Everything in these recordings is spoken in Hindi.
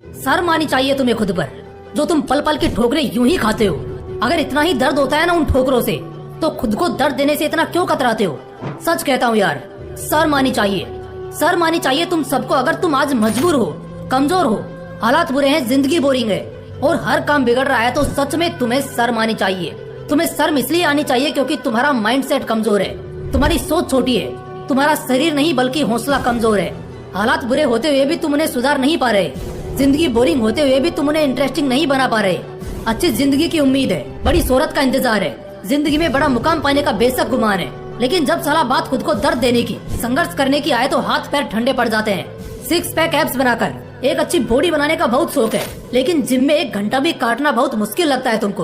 शर्म आनी चाहिए तुम्हें खुद पर, जो तुम पल पल की ठोकरें यूं ही खाते हो। अगर इतना ही दर्द होता है ना उन ठोकरों से, तो खुद को दर्द देने से इतना क्यों कतराते हो। सच कहता हूँ यार, शर्म आनी चाहिए, शर्म आनी चाहिए तुम सबको। अगर तुम आज मजबूर हो, कमजोर हो, हालात बुरे हैं, जिंदगी बोरिंग है और हर काम बिगड़ रहा है, तो सच में तुम्हें शर्म आनी चाहिए। तुम्हें शर्म इसलिए आनी चाहिए क्योंकि तुम्हारा माइंडसेट कमजोर है, तुम्हारी सोच छोटी है, तुम्हारा शरीर नहीं बल्कि हौसला कमजोर है। हालात बुरे होते हुए भी तुम उन्हें सुधार नहीं पा रहे, जिंदगी बोरिंग होते हुए भी तुम उन्हें इंटरेस्टिंग नहीं बना पा रहे। अच्छी जिंदगी की उम्मीद है, बड़ी शोहरत का इंतजार है, जिंदगी में बड़ा मुकाम पाने का बेशक गुमान है, लेकिन जब साला बात खुद को दर्द देने की, संघर्ष करने की आए तो हाथ पैर ठंडे पड़ जाते हैं। 6 पैक एब्स बनाकर एक अच्छी बॉडी बनाने का बहुत शौक है, लेकिन जिम में 1 घंटा भी काटना बहुत मुश्किल लगता है तुमको।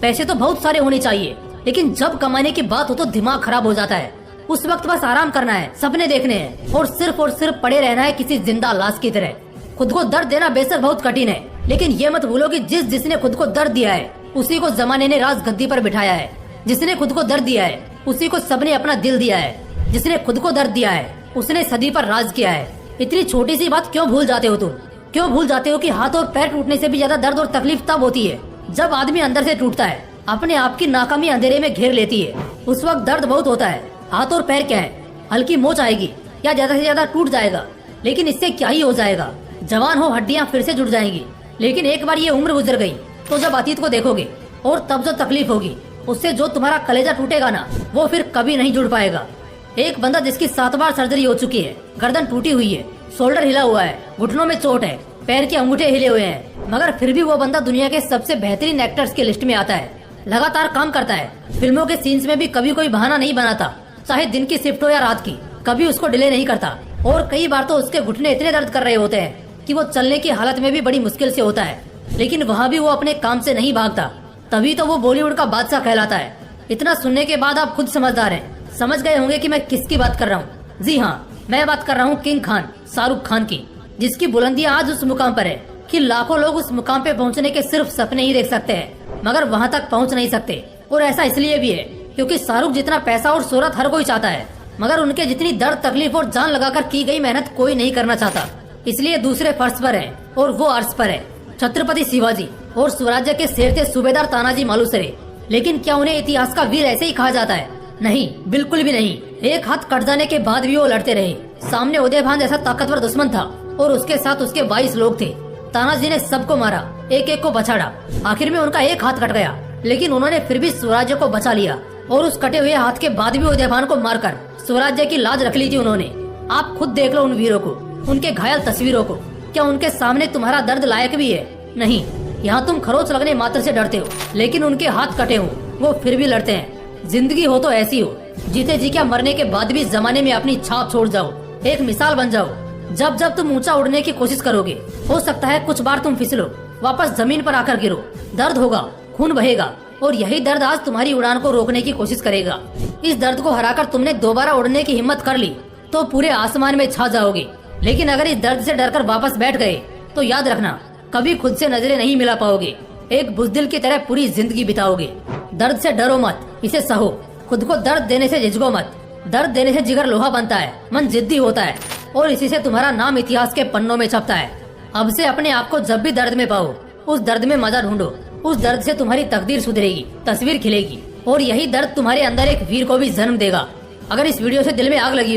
पैसे तो बहुत सारे होने चाहिए, लेकिन जब कमाने की बात हो तो दिमाग खराब हो जाता है। उस वक्त बस आराम करना है, सपने देखने हैं और सिर्फ पड़े रहना है किसी जिंदा लाश की तरह। खुद को दर्द देना बेशक बहुत कठिन है, लेकिन ये मत भूलो कि जिसने खुद को दर्द दिया है उसी को जमाने ने राज गद्दी पर बिठाया है। जिसने खुद को दर्द दिया है उसी को सबने अपना दिल दिया है। जिसने खुद को दर्द दिया है उसने सदी पर राज किया है। इतनी छोटी सी बात क्यों भूल जाते हो तुम? क्यों भूल जाते हो कि हाथ और पैर टूटने से भी ज्यादा दर्द और तकलीफ तब होती है जब आदमी अंदर से टूटता है, अपने आप की नाकामी अंधेरे में घेर लेती है। उस वक्त दर्द बहुत होता है। हाथ और पैर क्या है, हल्की मोच आएगी या ज्यादा से ज्यादा टूट जाएगा, लेकिन इससे क्या ही हो जाएगा। जवान हो, हड्डियां फिर से जुड़ जाएंगी, लेकिन एक बार ये उम्र गुजर गई तो जब अतीत को देखोगे और तब जो तकलीफ होगी उससे जो तुम्हारा कलेजा टूटेगा ना, वो फिर कभी नहीं जुड़ पाएगा। एक बंदा जिसकी 7 बार सर्जरी हो चुकी है, गर्दन टूटी हुई है, शोल्डर हिला हुआ है, घुटनों में चोट है, पैर के अंगूठे हिले हुए हैं, मगर फिर भी वो बंदा दुनिया के सबसे बेहतरीन एक्टर्स की लिस्ट में आता है। लगातार काम करता है, फिल्मों के सीन्स में भी कभी कोई बहाना नहीं बनाता, चाहे दिन की शिफ्ट हो या रात की, कभी उसको डिले नहीं करता। और कई बार तो उसके घुटने इतने दर्द कर रहे होते हैं कि वो चलने की हालत में भी बड़ी मुश्किल से होता है, लेकिन वहाँ भी वो अपने काम से नहीं भागता। तभी तो वो बॉलीवुड का बादशाह कहलाता है। इतना सुनने के बाद आप खुद समझदार हैं, समझ गए होंगे कि मैं किसकी बात कर रहा हूँ। जी हाँ, मैं बात कर रहा हूँ किंग खान, शाहरुख खान की, जिसकी बुलंदियां आज उस मुकाम पर है कि लाखों लोग उस मुकाम पे पहुँचने के सिर्फ सपने ही देख सकते हैं, मगर वहाँ तक पहुँच नहीं सकते। और ऐसा इसलिए भी है क्योंकि शाहरुख जितना पैसा और शोहरत हर कोई चाहता है, मगर उनके जितनी दर्द, तकलीफ और जान लगाकर की गई मेहनत कोई नहीं करना चाहता। इसलिए दूसरे फर्श पर है और वो अर्श पर है छत्रपति शिवाजी और स्वराज्य के शेर थे सूबेदार तानाजी मालुसरे। लेकिन क्या उन्हें इतिहास का वीर ऐसे ही कहा जाता है? नहीं, बिल्कुल भी नहीं। एक हाथ कट जाने के बाद भी वो लड़ते रहे। सामने उदयभान जैसा ताकतवर दुश्मन था और उसके साथ उसके 22 लोग थे। तानाजी ने सबको मारा, एक एक को बछाड़ा, आखिर में उनका एक हाथ कट गया, लेकिन उन्होंने फिर भी स्वराज्य को बचा लिया। और उस कटे हुए हाथ के बाद भी उदयभान को मारकर स्वराज्य की लाज रख ली थी उन्होंने। आप खुद देख लो उन वीरों को, उनके घायल तस्वीरों को। क्या उनके सामने तुम्हारा दर्द लायक भी है? नहीं। यहाँ तुम खरोच लगने मात्र से डरते हो, लेकिन उनके हाथ कटे हो वो फिर भी लड़ते हैं। जिंदगी हो तो ऐसी हो, जीते जी क्या मरने के बाद भी जमाने में अपनी छाप छोड़ जाओ, एक मिसाल बन जाओ। जब जब तुम ऊंचा उड़ने की कोशिश करोगे, हो सकता है कुछ बार तुम फिसलो, वापस जमीन पर आकर गिरो, दर्द होगा, खून बहेगा, और यही दर्द आज तुम्हारी उड़ान को रोकने की कोशिश करेगा। इस दर्द को हराकर तुमने दोबारा उड़ने की हिम्मत कर ली तो पूरे आसमान में छा जाओगे। लेकिन अगर इस दर्द से डरकर वापस बैठ गए तो याद रखना, कभी खुद से नजरें नहीं मिला पाओगे, एक बुज़दिल की तरह पूरी जिंदगी बिताओगे। दर्द से डरो मत, इसे सहो। खुद को दर्द देने से झिझको मत। दर्द देने से जिगर लोहा बनता है, मन जिद्दी होता है, और इसी से तुम्हारा नाम इतिहास के पन्नों में छपता है। अब से अपने आप को जब भी दर्द में पाओ, उस दर्द में मजा ढूंढो। उस दर्द से तुम्हारी तकदीर सुधरेगी, तस्वीर खिलेगी, और यही दर्द तुम्हारे अंदर एक वीर को भी जन्म देगा। अगर इस वीडियो से दिल में आग लगी